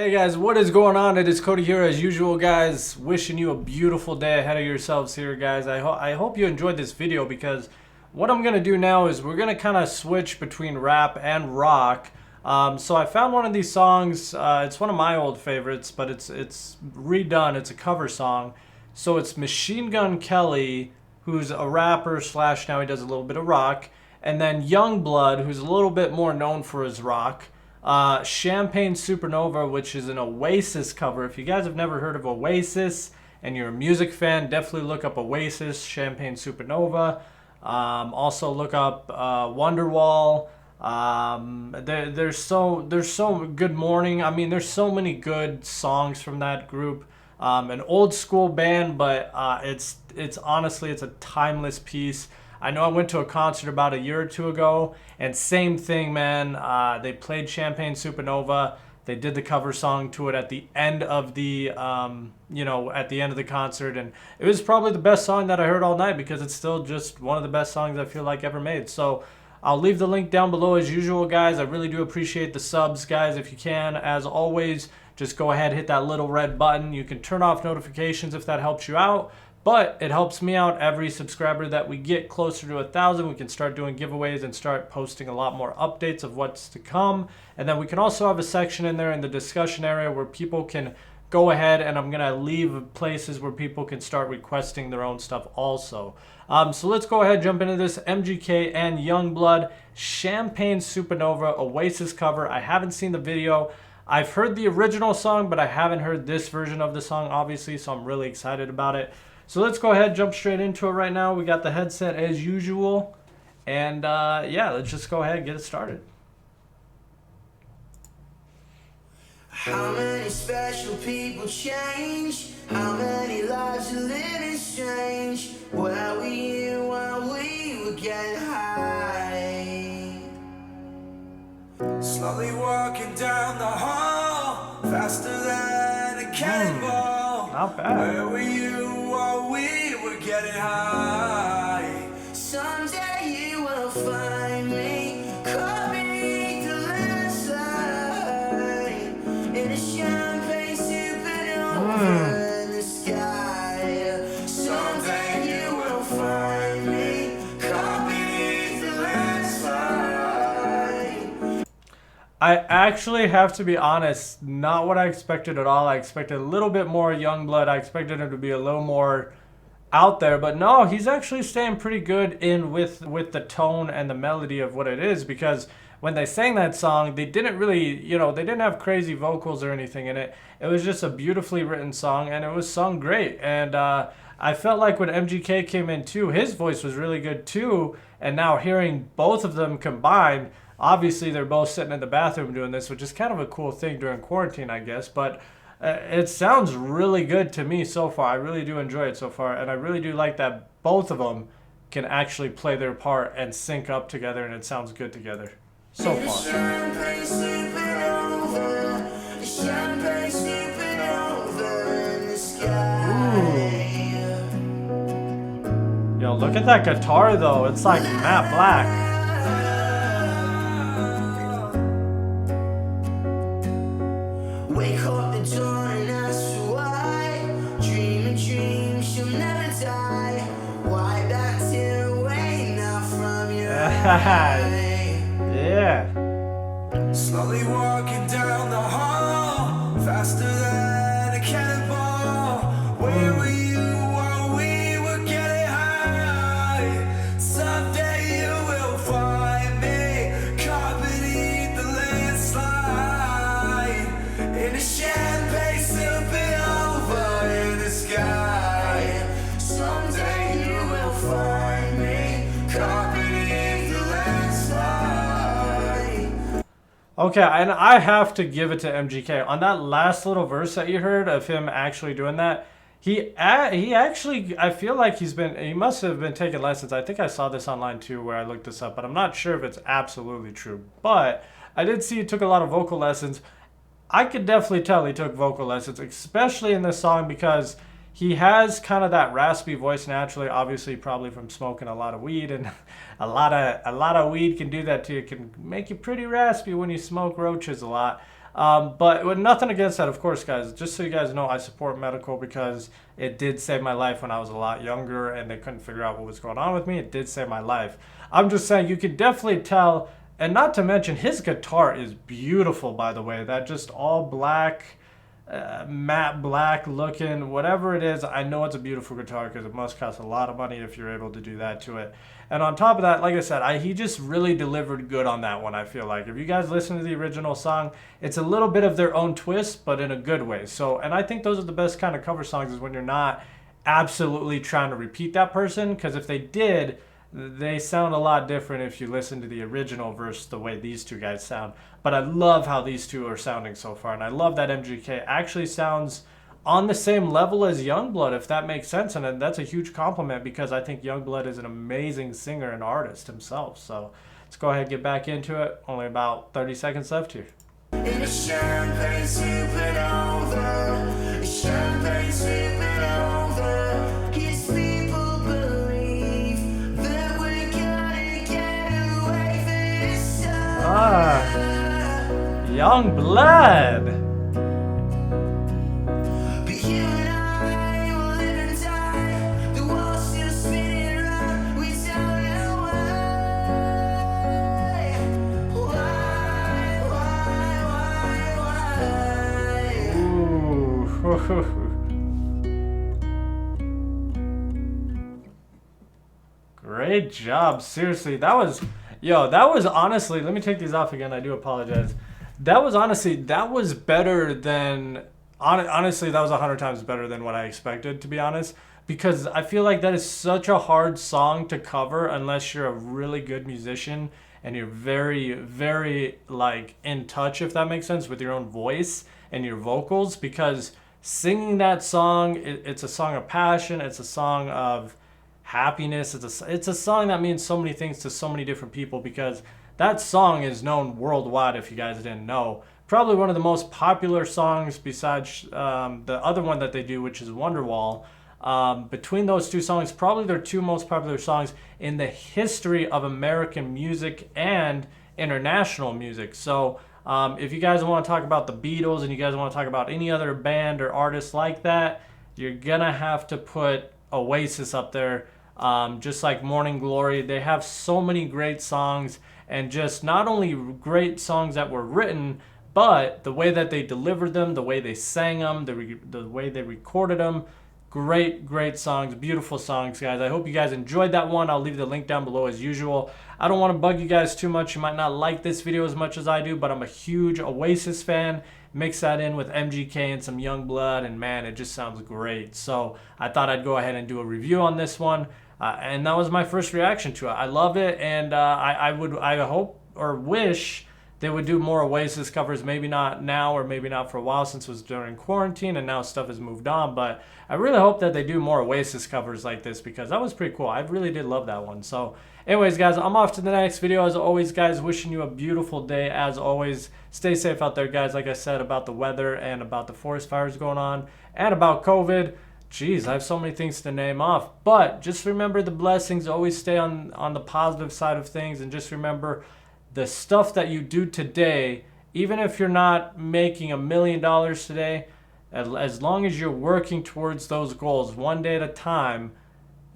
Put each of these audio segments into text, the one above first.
Hey guys, what is going on? It is Cody here as usual, guys. Wishing you a beautiful day ahead of yourselves here, guys. I hope you enjoyed this video because what I'm going to do now is we're going to kind of switch between rap and rock. So I found one of these songs. It's one of my old favorites, but it's redone. It's a cover song. So it's Machine Gun Kelly, who's a rapper slash now he does a little bit of rock. And then Yungblud, who's a little bit more known for his rock. Champagne Supernova, which is an Oasis cover. If you guys have never heard of Oasis and you're a music fan, definitely look up Oasis, Champagne Supernova. Also look up Wonderwall. There's so Good Morning. I mean, there's so many good songs from that group. An old school band, but it's honestly it's a timeless piece. I know I went to a concert about a year or two ago, and same thing, man. They played Champagne Supernova. They did the cover song to it at the end of the, at the end of the concert, and it was probably the best song that I heard all night because it's still just one of the best songs I feel like ever made. So I'll leave the link down below as usual, guys. I really do appreciate the subs, guys. If you can, as always, just go ahead, hit that little red button. You can turn off notifications if that helps you out. But it helps me out. Every subscriber that we get closer to 1,000, we can start doing giveaways and start posting a lot more updates of what's to come. And then we can also have a section in there in the discussion area where people can go ahead, and I'm going to leave places where people can start requesting their own stuff also. So let's go ahead, jump into this MGK and Yungblud Champagne Supernova Oasis cover. I haven't seen the video. I've heard the original song, but I haven't heard this version of the song, obviously, so I'm really excited about it. So let's go ahead, jump straight into it right now. We got the headset as usual. And yeah, let's just go ahead and get it started. How many special people change? How many lives are living strange? Where were you while we were getting high? Slowly walking down the hall, faster than a cannonball. Not bad. Where were you while we were getting high? Someday you will find me caught beneath the landslide in a champagne supernova in the sky. Someday you will find me caught beneath the landslide. I actually have to be honest, not what I expected at all. I expected a little bit more Yungblud. I expected him to be a little more out there, but no, he's actually staying pretty good in with the tone and the melody of what it is, because when they sang that song, they didn't really, they didn't have crazy vocals or anything in it. It was just a beautifully written song, and it was sung great. And I felt like when MGK came in too, his voice was really good too, and now hearing both of them combined, obviously, they're both sitting in the bathroom doing this, which is kind of a cool thing during quarantine, I guess. But it sounds really good to me so far. I really do enjoy it so far. And I really do like that both of them can actually play their part and sync up together, and it sounds good together so far. Champagne supernova, champagne supernova in the sky. Yo, look at that guitar, though. It's like matte black. Wake up the dawn and ask why. Dream a dream, she'll never die. Why that tear away now from your eye? Yeah. Slowly walking down the hall, faster than a cannonball. Where were you while we were getting high? Someday you will find me caught beneath the landslide in a champagne supernova in the sky. Someday you will find me caught beneath the landslide. Okay, and I have to give it to MGK. On that last little verse that you heard of him actually doing that, he actually, I feel like he must have been taking lessons. I think I saw this online too where I looked this up, but I'm not sure if it's absolutely true. But I did see he took a lot of vocal lessons. I could definitely tell he took vocal lessons, especially in this song, because he has kind of that raspy voice naturally, obviously probably from smoking a lot of weed, and a lot of weed can do that to you. It can make you pretty raspy when you smoke roaches a lot. But with nothing against that, of course, guys. Just so you guys know, I support medical because it did save my life when I was a lot younger and they couldn't figure out what was going on with me. It did save my life. I'm just saying, you could definitely tell, and not to mention, his guitar is beautiful, by the way. That just all black, matte black looking, whatever it is. I know it's a beautiful guitar because it must cost a lot of money if you're able to do that to it. And on top of that, like I said, he just really delivered good on that one, I feel like. If you guys listen to the original song, it's a little bit of their own twist, but in a good way. So, and I think those are the best kind of cover songs, is when you're not absolutely trying to repeat that person, because if they did, they sound a lot different if you listen to the original versus the way these two guys sound. But I love how these two are sounding so far, and I love that MGK actually sounds on the same level as Yungblud, if that makes sense. And that's a huge compliment, because I think Yungblud is an amazing singer and artist himself. So let's go ahead and get back into it. Only about 30 seconds left here. In a champagne supernova, champagne supernova, kids people believe that we're gonna get away this time. Yungblud. But you and I will live and die. The world's still spinning around. We don't know why. Ooh. Great job. Seriously, that was honestly, let me take these off again. I do apologize. That was better than, honestly, that was 100 times better than what I expected, to be honest, because I feel like that is such a hard song to cover unless you're a really good musician and you're very, very like in touch, if that makes sense, with your own voice and your vocals, because singing that song, it's a song of passion, it's a song of happiness, it's a song that means so many things to so many different people, because that song is known worldwide, if you guys didn't know. Probably one of the most popular songs besides the other one that they do, which is Wonderwall. Between those two songs, probably their two most popular songs in the history of American music and international music. So if you guys want to talk about the Beatles and you guys want to talk about any other band or artist like that, you're gonna have to put Oasis up there. Just like Morning Glory, they have so many great songs, and just not only great songs that were written, but the way that they delivered them, the way they sang them, the way they recorded them. Great songs, beautiful songs, guys. I hope you guys enjoyed that one. I'll leave the link down below as usual. I don't want to bug you guys too much. You might not like this video as much as I do, but I'm a huge Oasis fan. Mix that in with MGK and some Yungblud, and man, it just sounds great. So I thought I'd go ahead and do a review on this one. And that was my first reaction to it. I love it, and I hope or wish they would do more Oasis covers. Maybe not now, or maybe not for a while, since it was during quarantine and now stuff has moved on. But I really hope that they do more Oasis covers like this, because that was pretty cool. I really did love that one. So anyways, guys, I'm off to the next video. As always, guys, wishing you a beautiful day. As always, stay safe out there, guys. Like I said about the weather and about the forest fires going on and about COVID. Jeez, I have so many things to name off. But just remember the blessings. Always stay on the positive side of things. And just remember, the stuff that you do today, even if you're not making $1 million today, as long as you're working towards those goals one day at a time,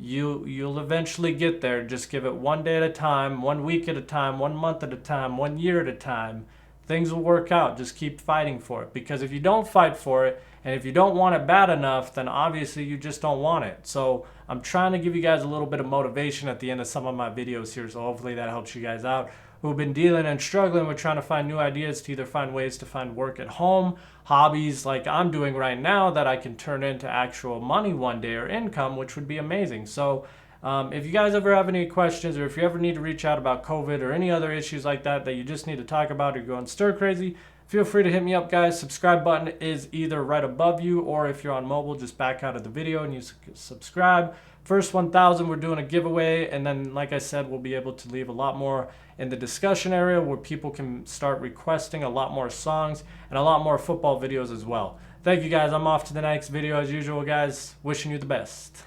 you'll eventually get there. Just give it one day at a time, 1 week at a time, 1 month at a time, 1 year at a time. Things will work out. Just keep fighting for it, because if you don't fight for it, and if you don't want it bad enough, then obviously you just don't want it. So I'm trying to give you guys a little bit of motivation at the end of some of my videos here, so hopefully that helps you guys out who've been dealing and struggling with trying to find new ideas to either find ways to find work at home, hobbies like I'm doing right now that I can turn into actual money one day, or income, which would be amazing. So if you guys ever have any questions, or if you ever need to reach out about COVID or any other issues like that you just need to talk about, or you're going stir crazy, feel free to hit me up, guys. Subscribe button is either right above you, or if you're on mobile, just back out of the video and you subscribe. First 1,000, we're doing a giveaway, and then, like I said, we'll be able to leave a lot more in the discussion area where people can start requesting a lot more songs and a lot more football videos as well. Thank you, guys. I'm off to the next video as usual, guys. Wishing you the best.